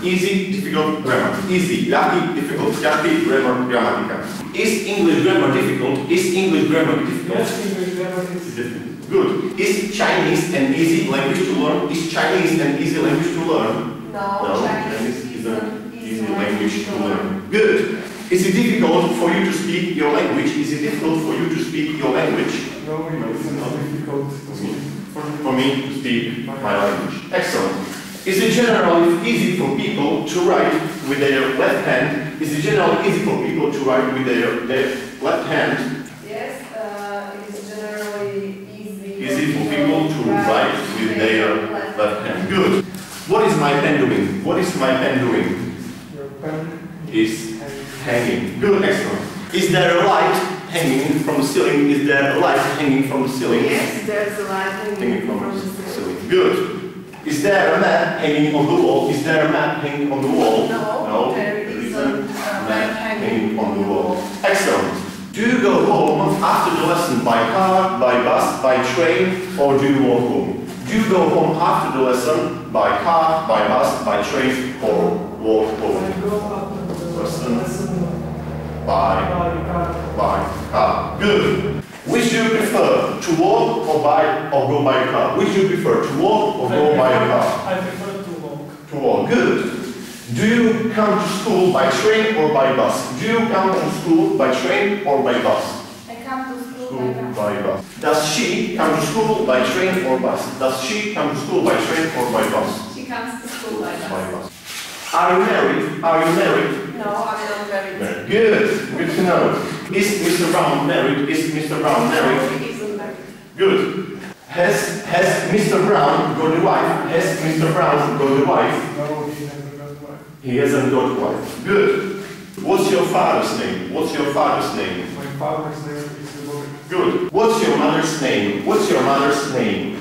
Easy, difficult, grammar. Easy, ľahký, difficult, ťažký, grammar, gramatika. Is English grammar difficult? Is English grammar difficult? Yes, English grammar is difficult. Good. Is Chinese an easy language to learn? Is Chinese an easy language to learn? No, Chinese is an easy language to learn. Good. Is it difficult for you to speak your language? Is it difficult for you to speak your language? No, it's not difficult to speak. For me to speak my language. Excellent. Is it generally easy for people to write with their left hand? Is it generally easy for people to write with their left hand? Yes, it is generally Easy for people to write with their left hand. Good. What is my pen doing? What is my pen doing? Your pen is hanging. Good, excellent. Is there a light hanging from the ceiling? Is there a light hanging from the ceiling? Yes, there's a light hanging from the ceiling. Good. Is there a map hanging on the wall? Is there a map hanging on the wall? No, there isn't a map hanging on the wall. Excellent. Do you go home after the lesson by car, by bus, by train, or do you walk home? Do you go home after the lesson by car, by bus, by train, or walk home? I go after the lesson by car. Good. Which do you prefer, to walk or go by car? Which do you prefer, to walk or go by car? I prefer to walk. To walk. Good. Do you come to school by train or by bus? Do you come to school by train or by bus? I come to school by bus. Does she come to school by train or bus? Does she come to school by train or by bus? She comes to school by bus. Are you married? Are you married? No, I'm not married. Good. Good to know. Is Mr. Brown married? Is Mr. Brown married? No, he isn't married. Good. Has Mr. Brown got a wife? Has Mr. Brown got a wife? No, he hasn't got a wife. He hasn't got a wife. Good. What's your father's name? What's your father's name? My father's name is Robert. Good. What's your mother's name? What's your mother's name?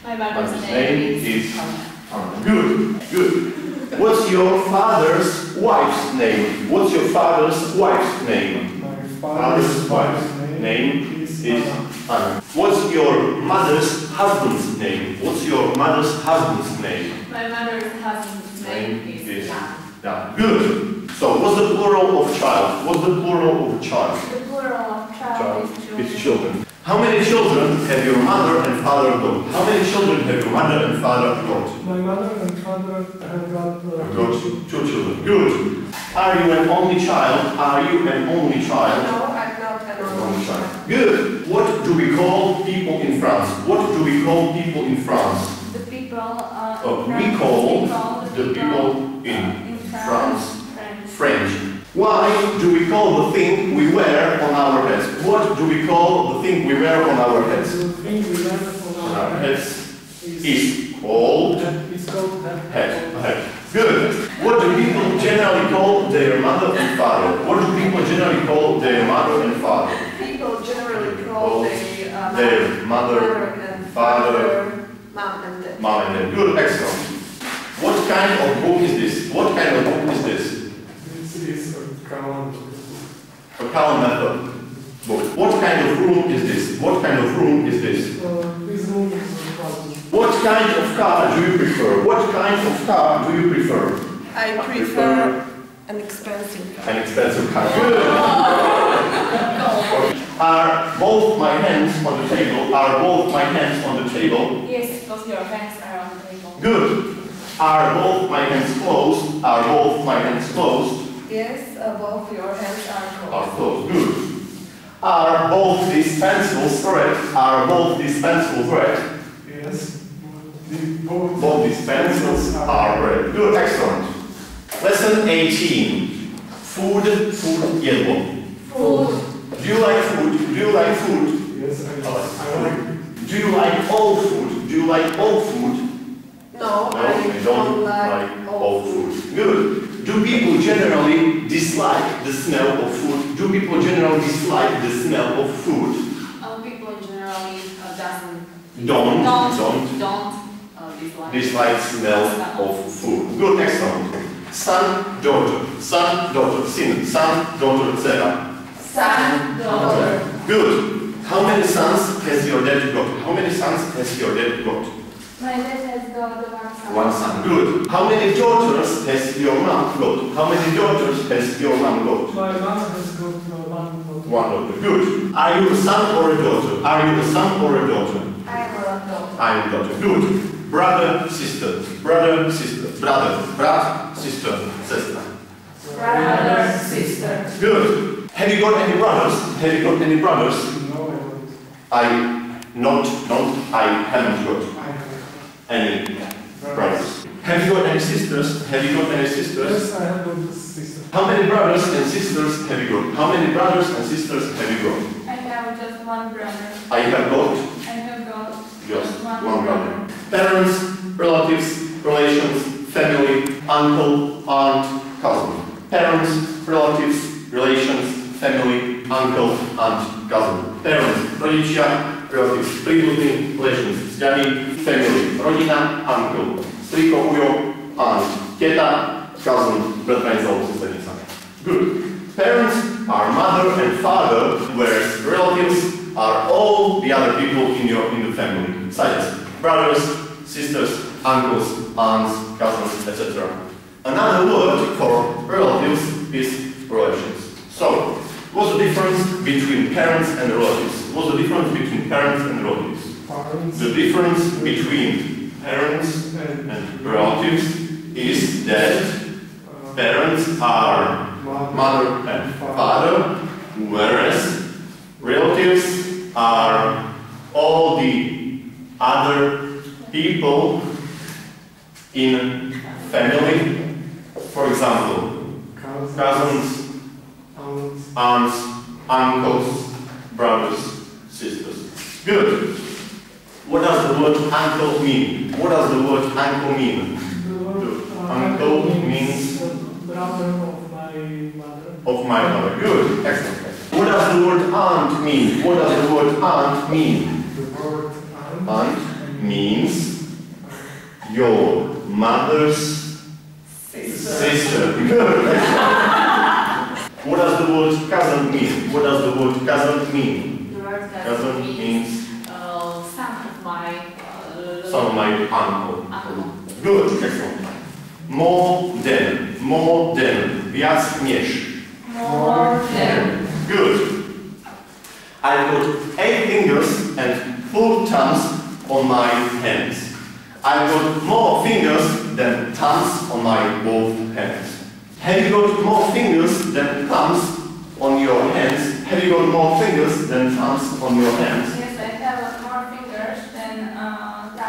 My mother's name is Anna. Good. Good. What's your father's wife's name? What's your father's wife's name? My father's wife's name is Anna. What's your mother's husband's name? What's your mother's husband's name? My mother's husband's name is Jan. Good. So, what's the plural of child? What's the plural of child? The plural of child is children. How many children have your mother and father got? How many children have your mother and father got? My mother and father have got two children. Good. Are you an only child? Are you an only child? No, I'm not an only child. Good. What do we call people in France? What do we call people in France? The people we call the people in France French. Why do we call the thing we wear on our heads? What do we call the thing we wear on our heads? The thing we wear on our heads is called head. Good. What do people generally call their mother and father? What do people generally call their mother and father? People generally call their mother and father, mom and dad. Mom and dad. Good. Excellent. What kind of book is this? What kind of book is this? This is a Callanova. A Callanova book. What kind of room is this? What kind of room is this? This room is a closet. What kind of car do you prefer? What kind of car do you prefer? I prefer an expensive car. An expensive car. Good. Are both my hands on the table? Are both my hands on the table? Yes, both your hands are on the table. Good. Are both my hands closed? Are both my hands closed? Yes, both your hands are closed. Are closed. Good. Are both these pencils red? Are both these pencils red? Yes. Both these pencils are red. Good. Excellent. Lesson 18. Food, yellow. Food. Do you like food? Do you like food? Yes, I like. Do you like all food? Do you like all food? No, I don't like all food. Good. Do people generally dislike the smell of food? Do people generally dislike the smell of food? People generally don't dislike smell of food. Good, excellent. Son, daughter, son, daughter, syn, son, daughter, etc. Son, daughter. Good. How many sons has your dad got? How many sons has your dad got? My dad has got one son. One son. Good. How many daughters has your mom got? How many daughters has your mom got? My mom has got one daughter. One daughter. Good. Are you a son or a daughter? Are you a son or a daughter? I am a daughter. I am a daughter. Good. Brother, sister. Brother, sister. Brother, brat, sister, sister. Brother, sister. Good. Have you got any brothers? Have you got any brothers? No, I don't. I haven't got I have. any brothers. Have you got any sisters? Have you got any sisters? Yes, I have got a sister. How many brothers and sisters have you got? How many brothers and sisters have you got? I have just one brother. I have got I have got just one brother. Parents, relatives, relations, family, uncle, aunt, cousin. Parents, relatives, relations, family, uncle, aunt, cousin. Parents, rodičia, relatives, príbuzní, relations, vzťahy, family, rodina, uncle, strýko, ujo, aunt, teta, cousin, bratranec alebo sesternica. Good. Parents are mother and father, whereas relatives are all the other people in the family, such as brothers, sisters, uncles, aunts, cousins, etc. Another word for relatives is relations. So, what's the difference between parents and relatives? What's the difference between parents and relatives? Parents. The difference between parents and relatives is that parents are mother and father, whereas relatives are all the other people in family. For example, cousins, aunts, uncles, brothers, sisters. Good. What does the word uncle mean? What does the word uncle mean? Uncle means brother of my mother. of my mother. Good. Excellent. What does the word aunt mean? What does the word aunt mean? The word Aunt means your mother's sister. Good. What does the word cousin mean? What does the word cousin mean? The word Cousin means son of my uncle. uncle. Good. Excellent. More than, viac niż. More than. Good. I've got 8 fingers and 4 thumbs on my hands. I've got more fingers than thumbs on my both hands. Have you got more fingers than thumbs on your hands? Have you got more fingers than thumbs on your hands? Yes, I have more fingers than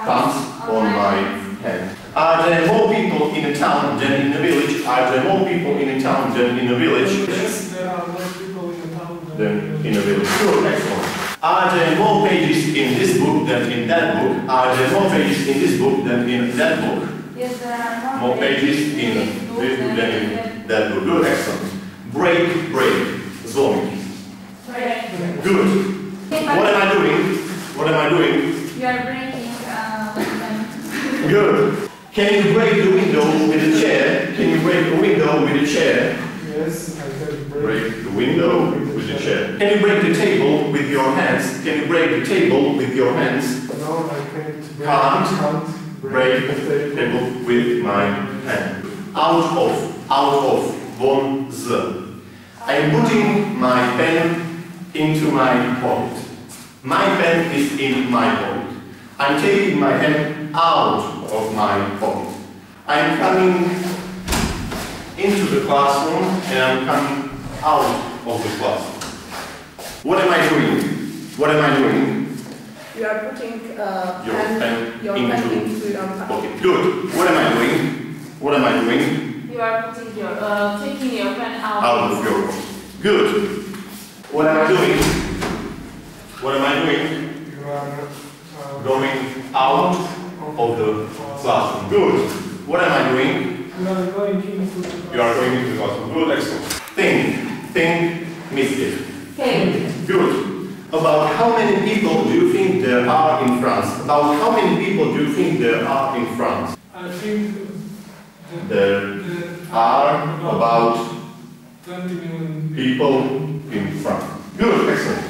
Thumbs on my hand. Are there more people in a town than in a village? Are there more people in a town than in a village? Yes, there are more people in the town Than in a village. Good, excellent. Are there more pages in this book than in that book? Are there more pages in this book than in that book? Yes, there are more More pages in this book than in that book. Good, excellent. Break. Zvonik. Break. Good. What am I doing? What am I doing? You are breaking them. Good. Can you break the window with a chair? Can you break the window with a chair? Yes, I can Break the window with a chair. Can you break the table with your hands? Can you break the table with your hands? No, I can't Can't break the table with my hand. Out of, von z. I'm putting my pen into my pocket. My pen is in my pocket. I'm taking my pen out of my pocket. I'm coming into the classroom and I'm coming out of the classroom. What am I doing? What am I doing? You are putting Your pen your into pen into your pocket. pocket. Good. What am I doing? What am I doing? You are putting your taking your pen out Out of your pocket. Good. What am I doing? What am I doing? You are Going out of the classroom. Good. What am I doing? you are going into the You are going into the classroom. Good. Excellent. Think. Mystic. Okay. Good. About how many people do you think there are in France? About how many people do you think there are in France? I think There are about 20 million people in France. Good, excellent.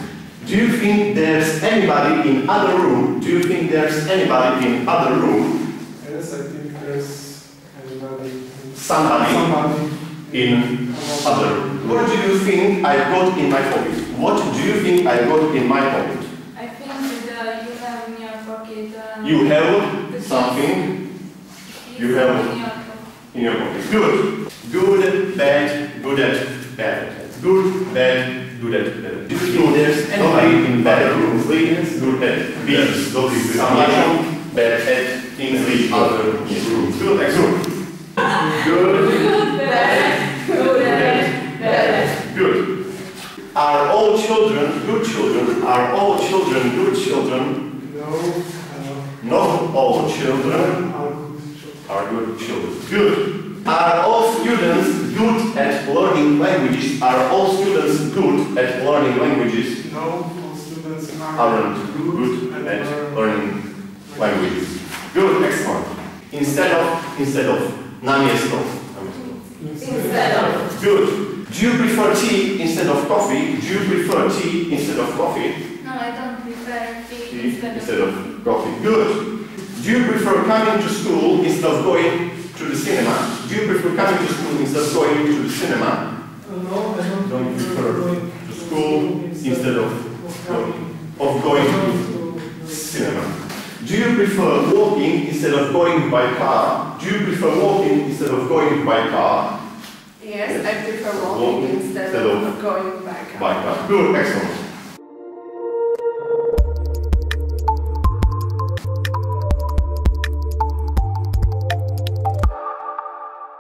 Do you think there's anybody in other room? Do you think there's anybody in other room? Yes, I think there's anybody. Somebody in other room. What do you think I got in my pocket? What do you think I got in my pocket? I think that you have in your pocket. You have something. You have in your pocket. Good. Good, bad, good at bad. Good, bad, good at bad. Do you think there's anybody in bad room? Good at beans. Someone bad at things in other rooms. Good, excellent. Good. Good. Are all children good children? Are all children good children? No. Not all children are good children. Good. Are all students good at learning languages? Are all students good at learning languages? No, all students Aren't good at learning languages. Good, excellent. Instead of, namiesto. Instead of. Good. Do you prefer tea instead of coffee? Do you prefer tea instead of coffee? No, I don't prefer tea Tea instead of coffee. Good. Do you prefer coming to school instead of going to the cinema? Do you prefer coming to school instead of going to the cinema? No, I Don't prefer to school instead of going to cinema. Do you prefer walking instead of going by car? Do you prefer walking instead of going by car? Yes, I prefer walking instead of going by car. By car. Good, excellent.